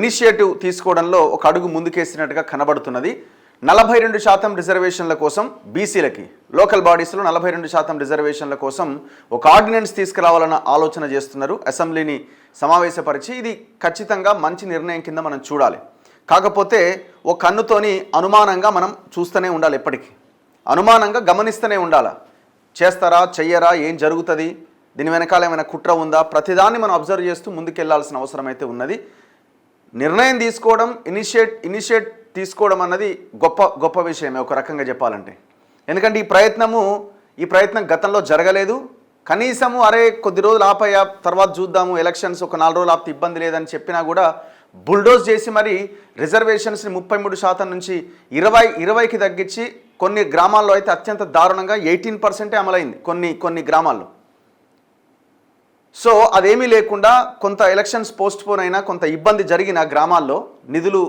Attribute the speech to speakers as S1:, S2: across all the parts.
S1: Initiative తీసుకోవడంలో ఒక అడుగు ముందుకేసినట్టుగా కనబడుతున్నది. 42% రిజర్వేషన్ల కోసం బీసీలకి లోకల్ బాడీస్లో 42% రిజర్వేషన్ల కోసం ఒక ఆర్డినెన్స్ తీసుకురావాలన్న ఆలోచన చేస్తున్నారు. అసెంబ్లీని సమావేశపరిచి ఇది ఖచ్చితంగా మంచి నిర్ణయం కింద మనం చూడాలి. కాకపోతే ఒక కన్నుతోని అనుమానంగా మనం చూస్తూనే ఉండాలి, ఎప్పటికీ అనుమానంగా గమనిస్తూనే ఉండాలి. చేస్తారా చెయ్యరా, ఏం జరుగుతుంది, దీని వెనకాల ఏమైనా కుట్ర ఉందా, ప్రతిదాన్ని మనం అబ్జర్వ్ చేస్తూ ముందుకెళ్లాల్సిన అవసరం అయితే ఉన్నది. నిర్ణయం తీసుకోవడం, ఇనిషియేట్ తీసుకోవడం అన్నది గొప్ప విషయమే ఒక రకంగా చెప్పాలంటే. ఎందుకంటే ఈ ప్రయత్నం గతంలో జరగలేదు. కనీసము అరే కొద్ది రోజులు ఆపయ్యా, తర్వాత చూద్దాము, ఎలక్షన్స్ ఒక 4 రోజులు ఆపితే ఇబ్బంది లేదని చెప్పినా కూడా బుల్డోజ్ చేసి మరి రిజర్వేషన్స్ని 33% నుంచి 20కి తగ్గించి కొన్ని గ్రామాల్లో అయితే అత్యంత దారుణంగా 18% అమలైంది కొన్ని గ్రామాల్లో. సో అదేమీ లేకుండా కొంత ఎలక్షన్స్ పోస్ట్ పోన్ అయినా, కొంత ఇబ్బంది జరిగిన గ్రామాల్లో, నిధులు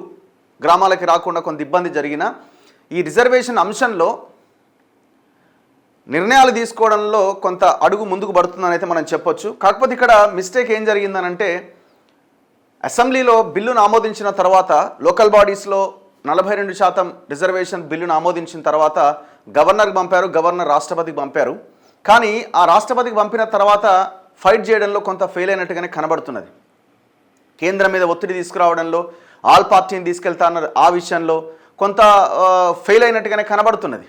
S1: గ్రామాలకి రాకుండా కొంత ఇబ్బంది జరిగిన ఈ రిజర్వేషన్ అంశంలో నిర్ణయాలు తీసుకోవడంలో కొంత అడుగు ముందుకు పడుతుందని అయితే మనం చెప్పొచ్చు. కాకపోతే ఇక్కడ మిస్టేక్ ఏం జరిగిందనంటే, అసెంబ్లీలో బిల్లును ఆమోదించిన తర్వాత, లోకల్ బాడీస్లో 42% రిజర్వేషన్ బిల్లును ఆమోదించిన తర్వాత గవర్నర్కి పంపారు, గవర్నర్ రాష్ట్రపతికి పంపారు. కానీ ఆ రాష్ట్రపతికి పంపిన తర్వాత ఫైట్ చేయడంలో కొంత ఫెయిల్ అయినట్టుగానే కనబడుతున్నది. కేంద్రం మీద ఒత్తిడి తీసుకురావడంలో, ఆల్ పార్టీని తీసుకెళ్తా అన్న ఆ విషయంలో కొంత ఫెయిల్ అయినట్టుగానే కనబడుతున్నది.